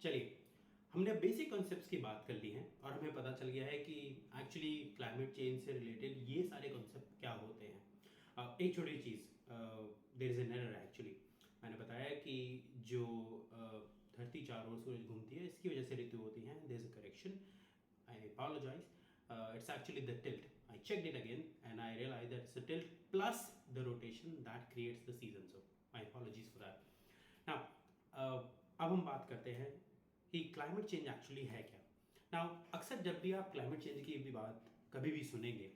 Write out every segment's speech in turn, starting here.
चलिए, हमने basic concepts की बात कर ली है और हमें पता चल गया है कि एक्चुअली क्लाइमेट चेंज से रिलेटेड ये सारे कॉन्सेप्ट क्या होते हैं। एक छोटी चीज़, there is an error actually. मैंने बताया कि जो धरती चारों ओर सूरज घूमती है इसकी वजह से ऋतु होती हैं। There is a correction, I apologise. It's actually the tilt. I checked it again and I realized that it's the tilt plus the rotation that creates the season. So my apologies for that. Now, अब हम बात करते हैं कि climate change actually है क्या। Now अक्सर जब भी आप क्लाइमेट चेंज की भी बात कभी भी सुनेंगे,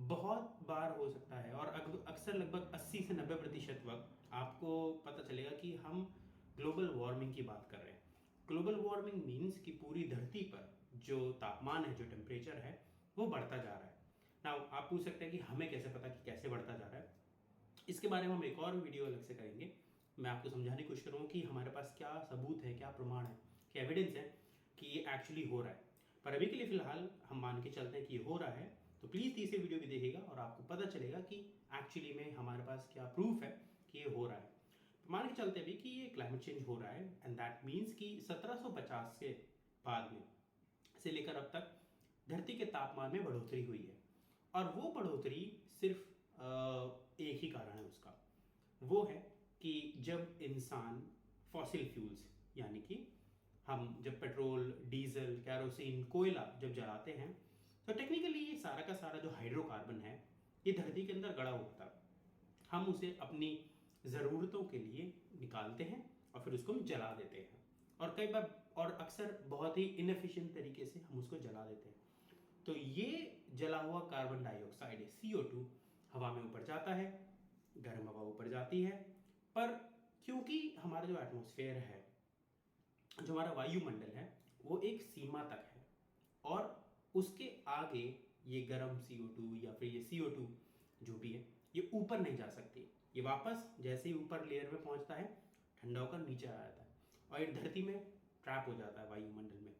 बहुत बार हो सकता है और अक्सर लगभग 80 से 90% वक्त आपको पता चलेगा कि हम ग्लोबल वार्मिंग की बात कर रहे हैं। ग्लोबल वार्मिंग मीन्स कि पूरी धरती पर जो तापमान है, जो टेम्परेचर है, वो बढ़ता जा रहा है। नाउ आप पूछ सकते हैं कि हमें कैसे पता कि कैसे बढ़ता जा रहा है। इसके बारे में हम एक और वीडियो अलग से करेंगे। मैं आपको समझाने की कोशिश करूँगा कि हमारे पास क्या सबूत है, क्या प्रमाण है, क्या एविडेंस है कि ये एक्चुअली हो रहा है। पर अभी के लिए फिलहाल हम मान के चलते हैं कि ये हो रहा है, तो प्लीज़ तीसरी वीडियो भी देखिएगा और आपको पता चलेगा कि एक्चुअली में हमारे पास क्या प्रूफ है कि ये हो रहा है। मान के चलते भी कि ये क्लाइमेट चेंज हो रहा है एंड दैट मीन्स कि 1750 के बाद में से लेकर अब तक धरती के तापमान में बढ़ोतरी हुई है। और वो बढ़ोतरी सिर्फ एक ही कारण है उसका, वो है कि जब इंसान फॉसिल फ्यूल्स यानी कि हम जब पेट्रोल, डीजल, कैरोसिन, कोयला जब जलाते हैं तो टेक्निकली ये सारा का सारा जो हाइड्रोकार्बन है ये धरती के अंदर गड़ा होता है। हम उसे अपनी ज़रूरतों के लिए निकालते हैं और फिर उसको हम जला देते हैं और कई बार और अक्सर बहुत ही इनएफिशिएंट तरीके से हम उसको जला देते हैं। तो ये जला हुआ कार्बन डाइऑक्साइड CO2 हवा में ऊपर जाता है, गर्म हवा ऊपर जाती है। पर क्योंकि हमारा जो एटमॉस्फेयर है, जो हमारा वायुमंडल है, वो एक सीमा तक है और उसके आगे ये गर्म CO2 या फिर ये CO2 जो भी है ये ऊपर नहीं जा सकती। ये वापस जैसे ही ऊपर लेयर में पहुंचता है ठंडा होकर नीचे आ जाता है और ये धरती में ट्रैप हो जाता है वायुमंडल में।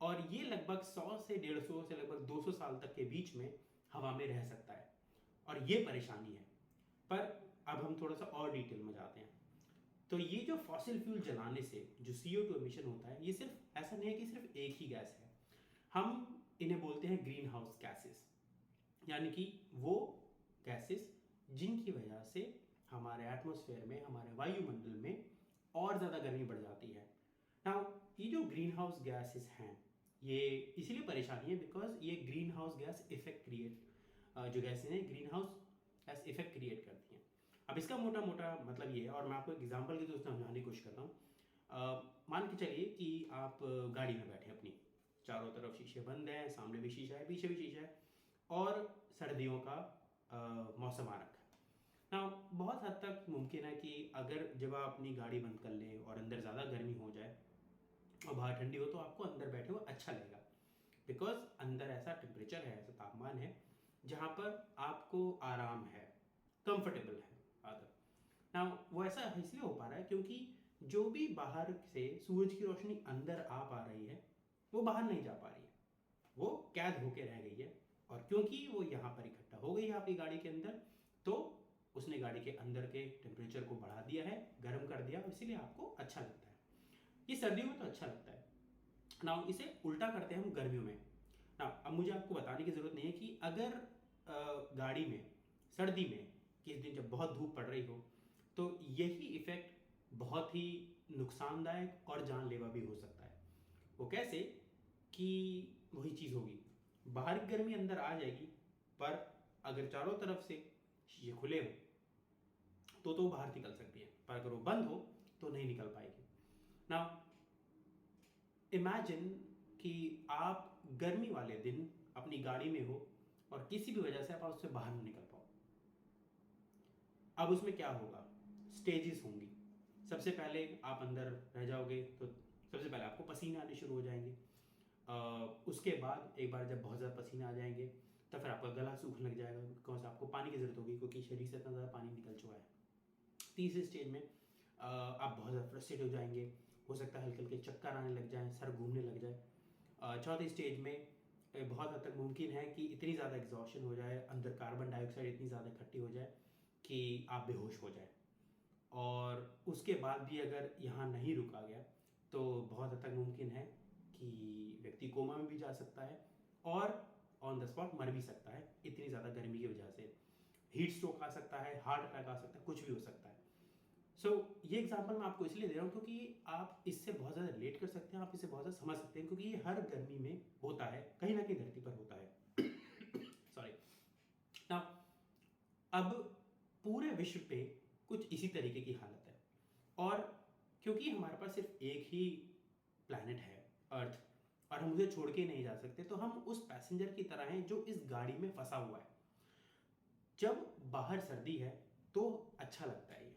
और ये लगभग 100 से 150 से लगभग 200 साल तक के बीच में हवा में रह सकता है और ये परेशानी है। पर अब हम थोड़ा सा और डिटेल में जाते हैं। तो ये जो फॉसिल फ्यूल जलाने से जो CO2 एमिशन होता है, ये सिर्फ ऐसा नहीं है कि सिर्फ एक ही गैस है। हम इन्हें बोलते हैं ग्रीन हाउस गैसेस, यानी कि वो गैसेस जिनकी वजह से हमारे एटमॉस्फेयर में, हमारे वायुमंडल में और ज़्यादा गर्मी बढ़ जाती है। नाउ ये जो ग्रीन हाउस गैसेस हैं ये इसीलिए परेशानी है बिकॉज ये green house gas effect create जो गैसें हैं green house gas effect create करती हैं। अब इसका मोटा मोटा मतलब ये है और मैं आपको एक एग्जांपल के थ्रू समझाने की कोशिश करता हूँ। मान के चलिए कि आप गाड़ी में बैठे अपनी, चारों तरफ शीशे बंद हैं, सामने भी शीशा है, पीछे भी शीशा है और सर्दियों का मौसम आ रखा है ना। बहुत हद तक मुमकिन है कि अगर जब आप अपनी गाड़ी बंद कर लें और अंदर ज़्यादा गर्मी हो जाए और बाहर ठंडी हो तो आपको अंदर बैठे हुए अच्छा लगेगा बिकॉज अंदर ऐसा टेम्परेचर है, ऐसा तापमान है जहाँ पर आपको आराम है, कंफर्टेबल है आदर ना। वो ऐसा इसलिए हो पा रहा है क्योंकि जो भी बाहर से सूरज की रोशनी अंदर आ पा रही है वो बाहर नहीं जा पा रही है, वो कैद होके रह गई है। और क्योंकि वो यहाँ पर इकट्ठा हो गई है आपकी गाड़ी के अंदर, तो उसने गाड़ी के अंदर के टेम्परेचर को बढ़ा दिया है, गर्म कर दिया, इसीलिए आपको अच्छा लगता है। ये सर्दियों में तो अच्छा लगता है ना। इसे उल्टा करते हैं हम गर्मियों में ना। अब मुझे आपको बताने की जरूरत नहीं है कि अगर गाड़ी में सर्दी में किस दिन जब बहुत धूप पड़ रही हो तो यही इफेक्ट बहुत ही नुकसानदायक और जानलेवा भी हो सकता है। वो कैसे कि वही चीज़ होगी, बाहर की गर्मी अंदर आ जाएगी पर अगर चारों तरफ से शीशे खुले हो तो बाहर निकल सकती है, पर अगर वो बंद हो तो नहीं निकल पाएगी ना। इमेजिन कि आप गर्मी वाले दिन अपनी गाड़ी में हो और किसी भी वजह से आप उससे बाहर नहीं निकल पाओ। अब उसमें क्या होगा, स्टेजेस होंगी। सबसे पहले आप अंदर रह जाओगे तो सबसे पहले आपको पसीने आने शुरू हो जाएंगे। उसके बाद एक बार जब बहुत ज़्यादा पसीने आ जाएंगे तो फिर आपका गला सूखने लग जाएगा बिकॉज आपको पानी की ज़रूरत होगी क्योंकि शरीर से इतना ज़्यादा पानी निकल चुका है। तीसरे स्टेज में आप बहुत ज़्यादा फ्रस्ट्रेट हो जाएंगे, हो सकता है हल्के हल्के चक्कर आने लग जाए, सर घूमने लग जाए। चौथे स्टेज में बहुत हद तक मुमकिन है कि इतनी ज़्यादा एग्जॉशन हो जाए, अंदर कार्बन डाइऑक्साइड इतनी ज़्यादा इकट्ठी हो जाए कि आप बेहोश हो जाए। और उसके बाद भी अगर यहाँ नहीं रुका गया तो बहुत हद तक मुमकिन है कि व्यक्ति कोमा में भी जा सकता है और ऑन द स्पॉट मर भी सकता है इतनी ज़्यादा गर्मी की वजह से। हीट स्ट्रोक आ सकता है, हार्ट अटैक आ सकता है, कुछ भी हो सकता है। सो ये एग्जांपल मैं आपको इसलिए दे रहा हूँ क्योंकि आप इससे बहुत ज़्यादा रिलेट कर सकते हैं, आप इसे बहुत ज़्यादा समझ सकते हैं, क्योंकि ये हर गर्मी में होता है, कहीं ना कहीं धरती पर होता है। सॉरी। ना अब पूरे विश्व पे कुछ इसी तरीके की हालत है, और क्योंकि हमारे पास सिर्फ एक ही प्लैनेट है अर्थ, और हम उसे छोड़ के नहीं जा सकते, तो हम उस पैसेंजर की तरह हैं जो इस गाड़ी में फंसा हुआ है। जब बाहर सर्दी है तो अच्छा लगता है ये,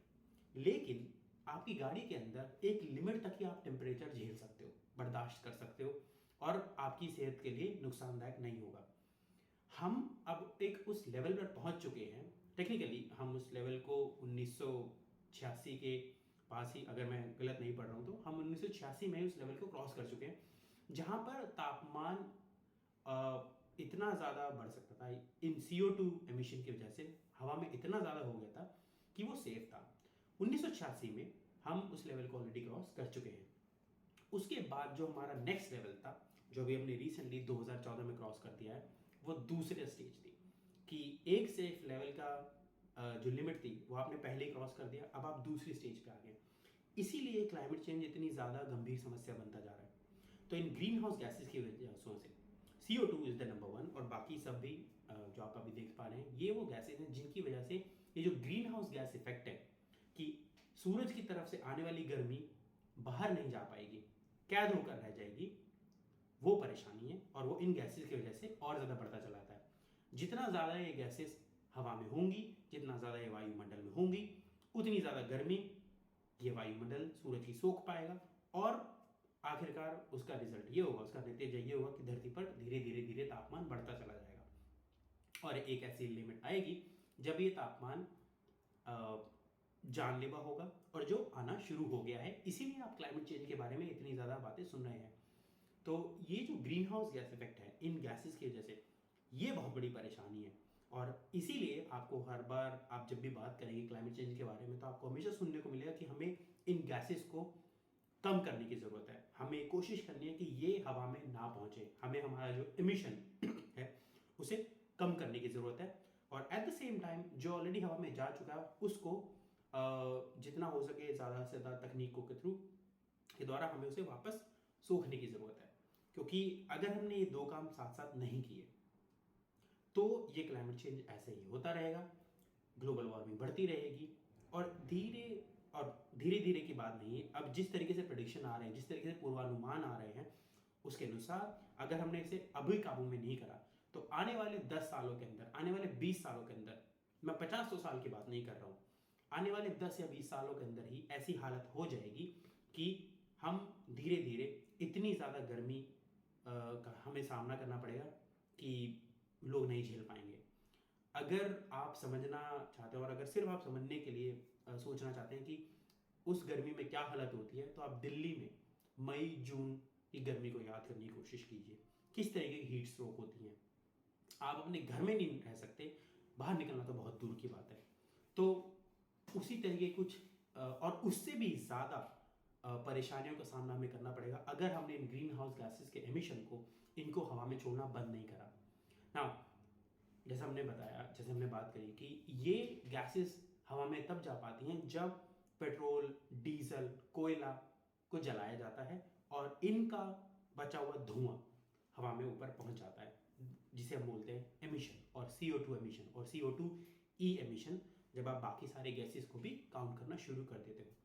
लेकिन आपकी गाड़ी के अंदर एक लिमिट तक ही आप टेम्परेचर झेल सकते हो, बर्दाश्त कर सकते हो, और आपकी सेहत के लिए नुकसानदायक नहीं होगा। हम अब एक उस लेवल पर पहुंच चुके हैं, टेक्निकली हम उस लेवल को 1986 के पास ही, अगर मैं गलत नहीं पढ़ रहा हूँ तो हम 1986 में उस लेवल को क्रॉस कर चुके हैं, जहाँ पर तापमान इतना ज़्यादा बढ़ सकता था इन CO2 एमिशन की वजह से, हवा में इतना ज़्यादा हो गया था कि वो सेफ था। 1986 में हम उस लेवल को ऑलरेडी क्रॉस कर चुके हैं। उसके बाद जो हमारा नेक्स्ट लेवल था, जो अभी हमने रिसेंटली 2014 में क्रॉस कर दिया है, वो दूसरे स्टेज थी कि एक सेफ लेवल का जो लिमिट थी वो आपने पहले ही क्रॉस कर दिया, अब आप दूसरी स्टेज पे आ गए। इसीलिए क्लाइमेट चेंज इतनी ज़्यादा गंभीर समस्या बनता जा रहा है। तो इन ग्रीन हाउस गैसेज की वजह से CO2 इज़ द नंबर 1, और बाकी सब भी जो आप अभी देख पा रहे हैं, ये वो गैसेज हैं जिनकी वजह से ये जो ग्रीन हाउस गैस इफेक्ट है कि सूरज की तरफ से आने वाली गर्मी बाहर नहीं जा पाएगी, कैद होकर रह जाएगी, वो परेशानी है, और वो इन गैसेस की वजह से और ज़्यादा बढ़ता चला जाता है। जितना ज़्यादा ये गैसेस हवा में होंगी, जितना ज़्यादा ये वायुमंडल में होंगी, उतनी ज़्यादा गर्मी ये वायुमंडल सूरज की सोख पाएगा, और आखिरकार उसका रिजल्ट ये होगा, उसका नतीजा ये होगा कि धरती पर धीरे धीरे धीरे तापमान बढ़ता चला जाएगा, और एक ऐसी लिमिट आएगी जब ये तापमान जानलेवा होगा, और जो आना शुरू हो गया है। इसीलिए आप क्लाइमेट चेंज के बारे में इतनी ज़्यादा बातें सुन रहे हैं। तो ये जो ग्रीन हाउस गैस इफेक्ट है इन गैसेस की वजह से, ये बहुत बड़ी परेशानी है, और इसीलिए आपको हर बार आप जब भी बात करेंगे क्लाइमेट चेंज के बारे में, तो आपको हमेशा सुनने को मिलेगा कि हमें इन गैसेस को कम करने की ज़रूरत है, हमें कोशिश करनी है कि ये हवा में ना पहुँचे, हमें हमारा जो इमिशन है उसे कम करने की ज़रूरत है, और एट द सेम टाइम जो ऑलरेडी हवा में जा चुका है उसको जितना हो सके ज़्यादा से ज़्यादा तकनीकों के थ्रू के द्वारा हमें उसे वापस सोखने की ज़रूरत है। क्योंकि अगर हमने ये दो काम साथ साथ नहीं किए तो ये क्लाइमेट चेंज ऐसे ही होता रहेगा, ग्लोबल वार्मिंग बढ़ती रहेगी, और धीरे धीरे की बात नहीं है, अब जिस तरीके से प्रेडिक्शन आ रहे हैं, जिस तरीके से पूर्वानुमान आ रहे हैं, उसके अनुसार अगर हमने इसे अभी काबू में नहीं करा तो आने वाले 10 सालों के अंदर, आने वाले 20 सालों के अंदर, मैं 50-100 साल की बात नहीं कर रहा हूँ, आने वाले 10 या 20 सालों के अंदर ही ऐसी हालत हो जाएगी कि हम धीरे धीरे इतनी ज़्यादा गर्मी का हमें सामना करना पड़ेगा कि लोग नहीं झेल पाएंगे। अगर आप समझना चाहते हो, और अगर सिर्फ आप समझने के लिए सोचना चाहते हैं कि उस गर्मी में क्या हालत होती है, तो आप दिल्ली में मई जून की गर्मी को याद करने की कोशिश कीजिए, किस तरीके की हीट स्ट्रोक होती हैं। आप अपने घर में नहीं रह सकते, बाहर निकलना तो बहुत दूर की बात है। तो उसी तरीके कुछ और उससे भी ज़्यादा परेशानियों का सामना हमें करना पड़ेगा अगर हमने इन ग्रीन हाउस गैसेस के एमिशन को, इनको हवा में छोड़ना बंद नहीं करा ना। जैसे हमने बताया, जैसे हमने बात करी कि ये गैसेस हवा में तब जा पाती हैं जब पेट्रोल, डीजल, कोयला को जलाया जाता है, और इनका बचा हुआ धुआं हवा में ऊपर पहुंच जाता है, जिसे हम बोलते हैं एमिशन, और CO2 एमिशन और CO2e एमिशन, जब आप बाकी सारे गैसेस को भी काउंट करना शुरू कर देते हो।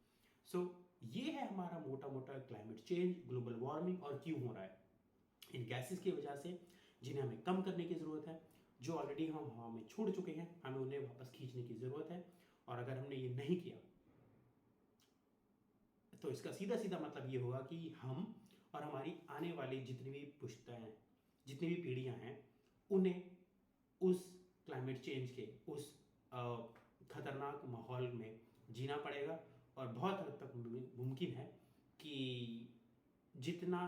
सो ये है हमारा मोटा मोटा क्लाइमेट चेंज, ग्लोबल वार्मिंग, और क्यों हो रहा है। इन गैसेस की वजह से, जिन्हें हमें कम करने की ज़रूरत है, जो ऑलरेडी हम हवा में छोड़ चुके हैं हमें उन्हें वापस खींचने की ज़रूरत है, और अगर हमने ये नहीं किया तो इसका सीधा सीधा मतलब ये होगा कि हम और हमारी आने वाली जितनी भी पुश्ताएँ, जितनी भी पीढ़ियाँ हैं, उन्हें उस क्लाइमेट चेंज के उस खतरनाक माहौल में जीना पड़ेगा, और बहुत हद तक मुमकिन है कि जितना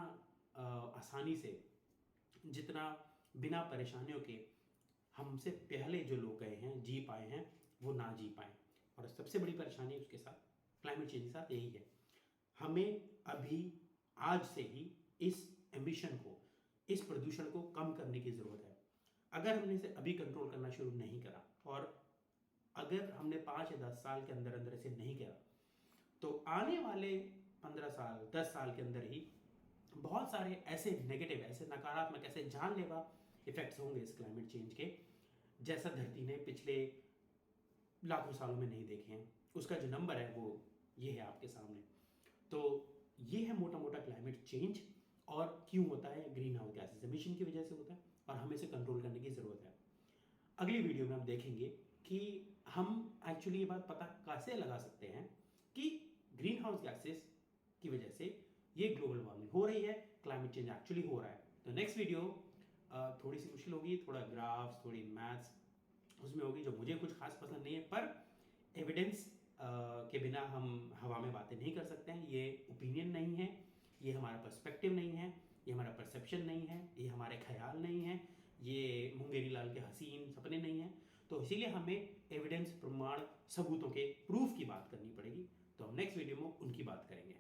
आसानी से, जितना बिना परेशानियों के हमसे पहले जो लोग गए हैं, जी पाए हैं, वो ना जी पाए। और सबसे बड़ी परेशानी उसके साथ, क्लाइमेट चेंज के साथ, यही है, हमें अभी आज से ही इस एम्बिशन को, इस प्रदूषण को कम करने की ज़रूरत है। अगर हमने इसे अभी कंट्रोल करना शुरू नहीं करा और अगर हमने 5 या 10 साल के अंदर अंदर इसे नहीं किया, तो आने वाले 15 साल 10 साल के अंदर ही बहुत सारे ऐसे नेगेटिव, ऐसे नकारात्मक, ऐसे जानलेवा इफेक्ट्स होंगे इस क्लाइमेट चेंज के, जैसा धरती ने पिछले लाखों सालों में नहीं देखे हैं। उसका जो नंबर है वो ये है आपके सामने। तो ये है मोटा मोटा क्लाइमेट चेंज, और क्यों होता है, ग्रीन हाउस गैसेस एमिशन की वजह से होता है, और हमें इसे कंट्रोल करने की ज़रूरत है। अगली वीडियो में हम देखेंगे कि हम एक्चुअली ये बात पता कैसे लगा सकते हैं कि ग्रीन हाउस गैसेस की वजह से ये ग्लोबल वार्मिंग हो रही है, क्लाइमेट चेंज एक्चुअली हो रहा है। तो नेक्स्ट वीडियो थोड़ी सी मुश्किल होगी, थोड़ा ग्राफ्स, थोड़ी मैथ्स उसमें होगी, जो मुझे कुछ खास पसंद नहीं है, पर एविडेंस के बिना हम हवा में बातें नहीं कर सकते हैं। ये ओपिनियन नहीं है, ये हमारा पर्सपेक्टिव नहीं है, ये हमारा परसेप्शन नहीं है, ये हमारे ख्याल नहीं है, ये मुंगेरी लाल के हसीन सपने नहीं हैं। तो इसीलिए हमें एविडेंस, प्रमाण, सबूतों के प्रूफ की बात करनी पड़ेगी। तो हम नेक्स्ट वीडियो में उनकी बात करेंगे।